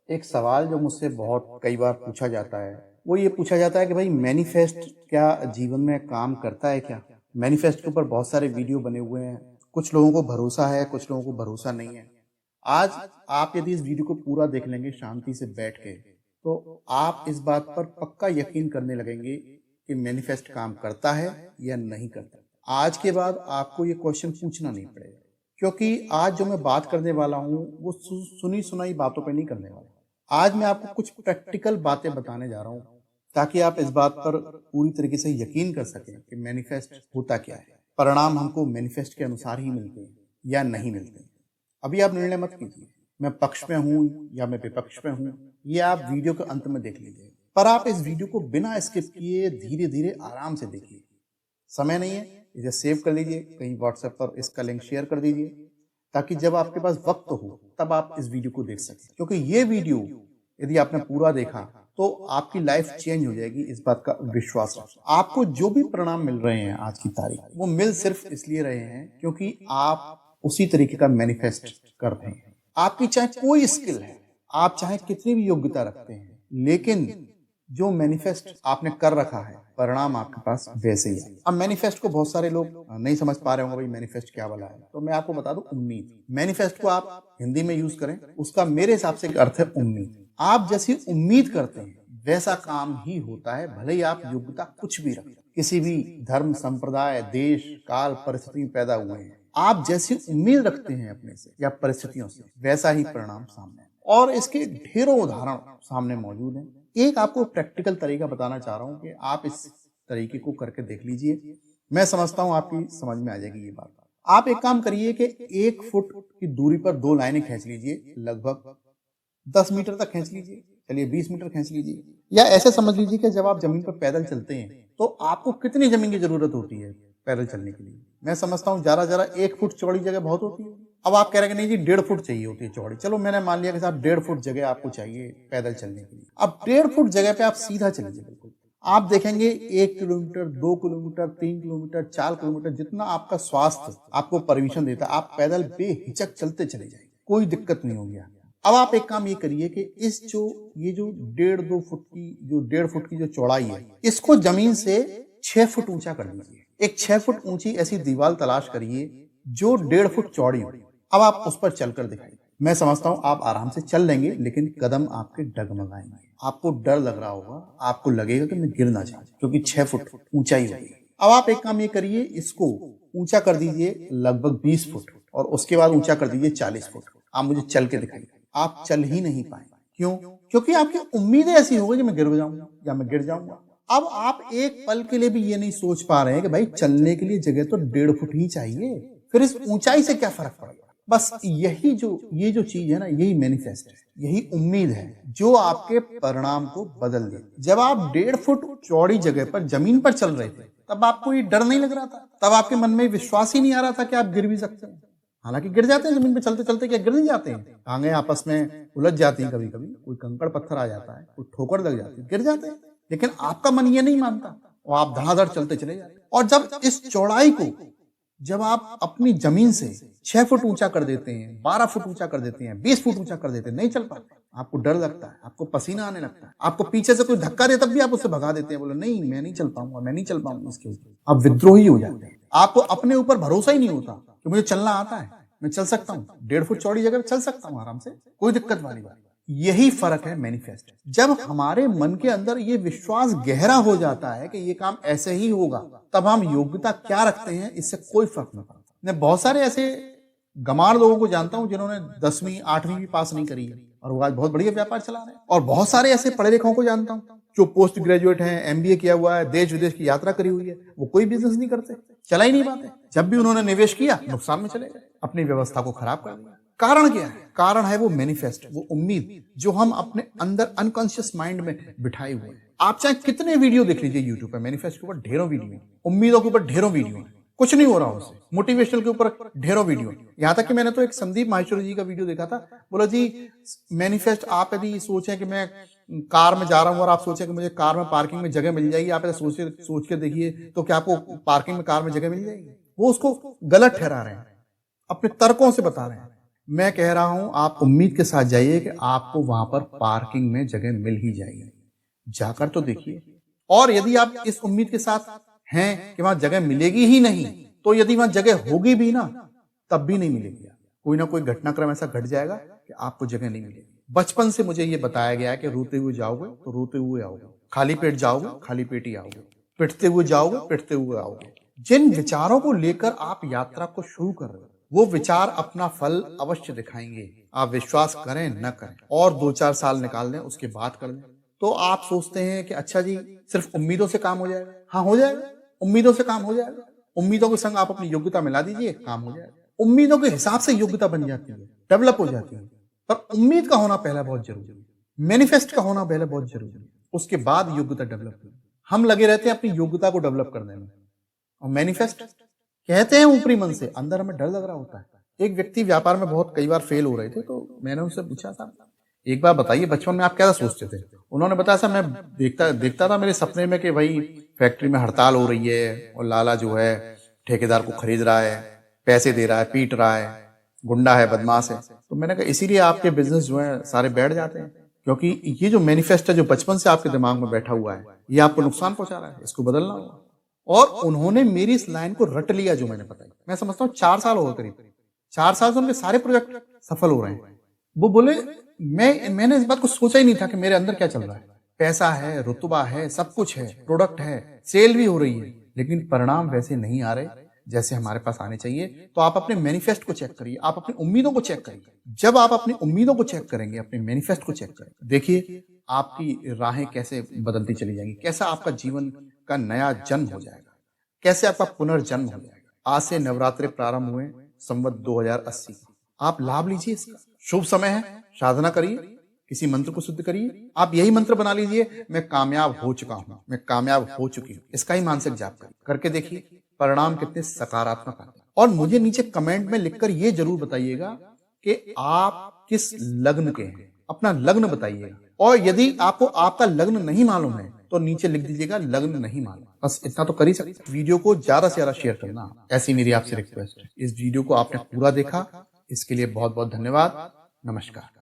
एक सवाल जो मुझसे बहुत कई बार पूछा जाता है, वो ये पूछा जाता है कि भाई मैनिफेस्ट क्या जीवन में काम करता है क्या? मैनिफेस्ट के ऊपर बहुत सारे वीडियो बने हुए हैं। कुछ लोगों को भरोसा है, कुछ लोगों को भरोसा नहीं है। आज आप यदि इस वीडियो को पूरा देख लेंगे शांति से बैठ के, तो आप इस बात पर पक्का यकीन करने लगेंगे कि मैनिफेस्ट काम करता है या नहीं करता। आज के बाद आपको ये क्वेश्चन पूछना नहीं पड़ेगा, क्योंकि आज जो मैं बात करने वाला हूँ वो सुनी सुनाई बातों पे नहीं करने वाला। आज मैं आपको कुछ प्रैक्टिकल बातें बताने जा रहा हूँ, ताकि आप इस बात पर पूरी तरीके से यकीन कर सकें कि मैनिफेस्ट होता क्या है। परिणाम हमको मैनिफेस्ट के अनुसार ही मिलते हैं या नहीं मिलते हैं। अभी आप निर्णय मत कीजिए, मैं पक्ष में हूँ या मैं विपक्ष में हूँ, ये आप वीडियो के अंत में देख लीजिए। पर आप इस वीडियो को बिना स्किप किए धीरे धीरे आराम से देखिए। समय नहीं है, इसे सेव कर लीजिए, कहीं व्हाट्सएप पर इसका लिंक शेयर कर दीजिए, ताकि जब आपके पास वक्त हो तब आप इस वीडियो को देख सकें। क्योंकि ये वीडियो यदि आपने पूरा देखा तो आपकी लाइफ चेंज हो जाएगी, इस बात का विश्वास रखें। आपको जो भी परिणाम मिल रहे हैं आज की तारीख, वो मिल सिर्फ इसलिए रहे हैं क्योंकि आप उसी तरीके का मैनिफेस्ट कर रहे हैं। आपकी चाहे कोई स्किल है, आप चाहे कितनी भी योग्यता रखते हैं, लेकिन जो मैनिफेस्ट आपने कर रखा है परिणाम आपके पास वैसे ही है। अब मैनिफेस्ट को बहुत सारे लोग नहीं समझ पा रहे होंगे, भाई मैनिफेस्ट क्या वाला है, तो मैं आपको बता दूं, उम्मीद। मैनिफेस्ट को आप हिंदी में यूज करें, उसका मेरे हिसाब से अर्थ है उम्मीद। आप जैसी उम्मीद करते हैं वैसा काम ही होता है, भले ही आप योग्यता कुछ भी रखें, किसी भी धर्म, संप्रदाय, देश, काल, परिस्थिति में पैदा हुए हैं। आप जैसी उम्मीद रखते हैं अपने से या परिस्थितियों से, वैसा ही परिणाम सामने है। और इसके ढेरों उदाहरण सामने मौजूद हैं। एक आपको प्रैक्टिकल तरीका बताना चाह रहा हूं कि आप इस तरीके को करके देख लीजिए। मैं समझता हूं आपकी समझ में आ जाएगी ये बात। आप एक काम करिए कि 1 फुट की दूरी पर 2 लाइनें खींच लीजिए, लगभग 10 मीटर तक खींच लीजिए, चलिए 20 मीटर खींच लीजिए। या ऐसे समझ लीजिए कि जब आप जमीन पर पैदल चलते हैं तो आपको कितनी जमीन की जरूरत होती है पैदल चलने के लिए। मैं समझता हूँ जरा जरा 1 फुट चौड़ी जगह बहुत होती है। अब आप कह रहे हैं कि नहीं जी 1.5 फुट चाहिए होती है चौड़ी, चलो मैंने मान लिया कि साहब 1.5 फुट जगह आपको चाहिए पैदल चलने के लिए। अब 1.5 फुट जगह पे आप सीधा चलिए, बिल्कुल आप देखेंगे 1 किलोमीटर, 2 किलोमीटर, 3 किलोमीटर, 4 किलोमीटर, जितना आपका स्वास्थ्य आपको परमिशन देता है आप पैदल बेहिचक चलते चले जाएंगे, कोई दिक्कत नहीं होगी। अब आप एक काम ये करिए कि ये जो 1.5 फुट की जो चौड़ाई है, इसको जमीन से 6 फुट ऊंचा कर दीजिए। एक 6 फुट ऊंची ऐसी दीवार तलाश करिए जो 1.5 फुट चौड़ी हो। अब आप उस पर चलकर दिखाइए। मैं समझता हूं आप आराम से चल लेंगे, लेकिन कदम आपके डगमगाएंगे, आपको डर लग रहा होगा, आपको लगेगा कि मैं गिर ना जाऊं, क्योंकि 6 फुट ऊंचाई होगी। अब आप एक काम ये करिए, इसको ऊंचा कर दीजिए लगभग 20 फुट और उसके बाद ऊंचा कर दीजिए 40 फुट। आप मुझे चल के दिखाइए, आप चल ही नहीं पाएंगे। क्यों? क्योंकि आपकी उम्मीदें ऐसी हो गई कि मैं गिर जाऊंगा या मैं गिर जाऊंगा। अब आप एक पल के लिए भी ये नहीं सोच पा रहे हैं कि भाई चलने के लिए जगह तो 1.5 फुट ही चाहिए, फिर इस ऊंचाई से क्या फर्क पड़ेगा। बस ये जो चीज है ना, यही मैनिफेस्ट है, यही उम्मीद है जो आपके परिणाम को बदल दे। जब आप 1.5 फुट चौड़ी जगह पर जमीन पर चल रहे थे तब आपको ये डर नहीं लग रहा था, तब आपके मन में विश्वास ही नहीं आ रहा था कि आप गिर भी सकते हैं। हालांकि गिर जाते हैं जमीन पे चलते चलते, क्या गिर नहीं जाते हैं? टांगे आपस में उलझ जाती हैं, कभी कभी कोई कंकड़ पत्थर आ जाता है, कोई ठोकर लग जाती है, गिर जाते हैं। लेकिन आपका मन ये नहीं मानता और आप धड़ाधड़ चलते चले जाते। और जब इस चौड़ाई को जब आप अपनी जमीन से 6 फुट ऊंचा कर देते हैं, 12 फुट ऊंचा कर देते हैं, 20 फुट ऊंचा कर देते हैं, नहीं चल पाते, आपको डर लगता है, आपको पसीना आने लगता है, आपको पीछे से कोई धक्का दे तब भी आप उससे भगा देते हैं, बोले नहीं मैं नहीं चल पाऊंगा, मैं नहीं चल पाऊंगा इसके ऊपर। आप विद्रोही हो जाते हैं, आपको अपने ऊपर भरोसा ही नहीं होता कि मुझे चलना आता है, मैं चल सकता हूँ, 1.5 फुट चौड़ी जगह चल सकता हूँ आराम से, कोई दिक्कत वाली बात। यही फर्क है मैनिफेस्ट। जब हमारे मन के अंदर ये विश्वास गहरा हो जाता है कि ये काम ऐसे ही होगा, तब हम योग्यता क्या रखते हैं इससे कोई फर्क नहीं पड़ता। मैं बहुत सारे ऐसे गमार लोगों को जानता हूं जिन्होंने 10वीं 8वीं भी पास नहीं करी है और वो आज बहुत बढ़िया व्यापार चला रहे हैं। और बहुत सारे ऐसे पढ़े लिखों को जानता हूं जो पोस्ट ग्रेजुएट हैं, एमबीए किया हुआ है, देश विदेश की यात्रा करी हुई है, वो कोई बिजनेस नहीं करते, चला ही नहीं पाते। जब भी उन्होंने निवेश किया नुकसान में चले गए, अपनी व्यवस्था को खराब कर दिया। कारण क्या है? कारण है वो मैनिफेस्ट, वो उम्मीद जो हम अपने अंदर अनकॉन्शियस माइंड में बिठाए हुए हैं। आप चाहे कितने वीडियो देख लीजिए यूट्यूब पे, मैनिफेस्ट के ऊपर ढेरों वीडियो है, उम्मीदों के ऊपर ढेरों वीडियो है, कुछ नहीं हो रहा उससे। मोटिवेशनल के ऊपर ढेरों वीडियो, यहां तक कि मैंने तो एक संदीप माहेश्वरी जी का वीडियो देखा था, बोला जी मैनिफेस्ट आप यदि सोचें कि मैं कार में जा रहा हूं और आप सोचें कि मुझे कार में पार्किंग में जगह मिल जाएगी, आप ऐसे सोच के देखिए तो क्या आपको पार्किंग में कार में जगह मिल जाएगी? वो उसको गलत ठहरा रहे हैं, अपने तर्कों से बता रहे हैं। मैं कह रहा हूं आप उम्मीद के साथ जाइए कि आपको वहां पर पार्किंग में जगह मिल ही जाएगी। जाकर तो देखिए। और यदि आप इस उम्मीद के साथ हैं कि वहां जगह मिलेगी ही नहीं, तो यदि वहां जगह होगी भी ना, तब भी नहीं मिलेगी। कोई ना कोई घटनाक्रम ऐसा घट जाएगा कि आपको जगह नहीं मिलेगी। बचपन से मुझे ये बताया गया है कि रोते हुए जाओगे तो रोते हुए आओगे, खाली पेट जाओगे खाली पेट ही आओगे, पिटते हुए जाओगे पिटते हुए आओगे। जिन विचारों को लेकर आप यात्रा को शुरू कर रहे हो, वो विचार अपना फल अवश्य दिखाएंगे। आप विश्वास करें न करें, और 2-4 साल निकाल दें, उसके बाद कर लें। तो आप सोचते हैं कि अच्छा जी, सिर्फ उम्मीदों से काम हो जाएगा। हाँ, हो जाएगा, उम्मीदों से काम हो जाएगा। उम्मीदों के संग आप अपनी योग्यता मिला दीजिए, काम हो जाएगा। उम्मीदों के हिसाब से योग्यता बन जाती है, डेवलप हो जाती है। पर उम्मीद का होना पहला बहुत जरूरी है, मैनिफेस्ट का होना पहले बहुत जरूरी है, उसके बाद योग्यता डेवलप होगी। हम लगे रहते हैं अपनी योग्यता को डेवलप करने में, और मैनिफेस्ट कहते हैं ऊपरी मन से, अंदर हमें डर लग रहा होता है। एक व्यक्ति व्यापार में बहुत कई बार फेल हो रहे थे, तो मैंने उनसे पूछा था, एक बार बताइए बचपन में आप क्या सोचते थे? उन्होंने बताया सर, मैं देखता था मेरे सपने में कि भाई फैक्ट्री में हड़ताल हो रही है और लाला जो है ठेकेदार को खरीद रहा है, पैसे दे रहा है, पीट रहा है, गुंडा है, बदमाश है। तो मैंने कहा इसीलिए आपके बिजनेस जो है सारे बैठ जाते हैं, क्योंकि ये जो मैनिफेस्ट है जो बचपन से आपके दिमाग में बैठा हुआ है, ये आपको नुकसान पहुंचा रहा है, इसको बदलना होगा। और उन्होंने मेरी इस लाइन को रट लिया जो मैंने बताई। मैं समझता हूँ 4 साल हो गए, करीब 4 साल से उनके सारे प्रोजेक्ट सफल हो रहे हैं। वो बोले मैंने इस बात को सोचा ही नहीं था कि मेरे अंदर क्या चल रहा है। पैसा है, रुतबा है, सब कुछ है, प्रोडक्ट है, सेल भी हो रही है, लेकिन परिणाम वैसे नहीं आ रहे जैसे हमारे पास आने चाहिए। तो आप अपने मैनिफेस्ट को चेक करिए, आप अपनी उम्मीदों को चेक करिए। जब आप अपनी उम्मीदों को चेक करेंगे, अपने मैनिफेस्ट को चेक करेंगे, देखिए आपकी राहें कैसे बदलती चली जाएंगी, कैसा आपका जीवन का नया जन्म हो जाएगा, कैसे आपका पुनर्जन्म हो जाएगा। आज से नवरात्रे प्रारंभ हुए संवत 2080, आप लाभ लीजिए इसका। शुभ समय है, साधना करिए, किसी मंत्र को सिद्ध करिए। आप यही मंत्र बना लीजिए, मैं कामयाब हो चुका हूं, मैं कामयाब हो चुकी हूं। इसका ही मानसिक जाप करके देखिए, परिणाम कितने सकारात्मक आते हैं। और मुझे नीचे कमेंट में लिखकर ये जरूर बताइएगा कि आप किस लग्न के हैं, अपना लग्न बताइएगा। और यदि आपको आपका लग्न नहीं मालूम है तो नीचे लिख दीजिएगा लग्न नहीं मालूम। बस इतना तो कर ही सकते। वीडियो को ज्यादा से ज्यादा शेयर करना, ऐसी मेरी आपसे रिक्वेस्ट है। इस वीडियो को आपने पूरा देखा, इसके लिए बहुत बहुत धन्यवाद। नमस्कार।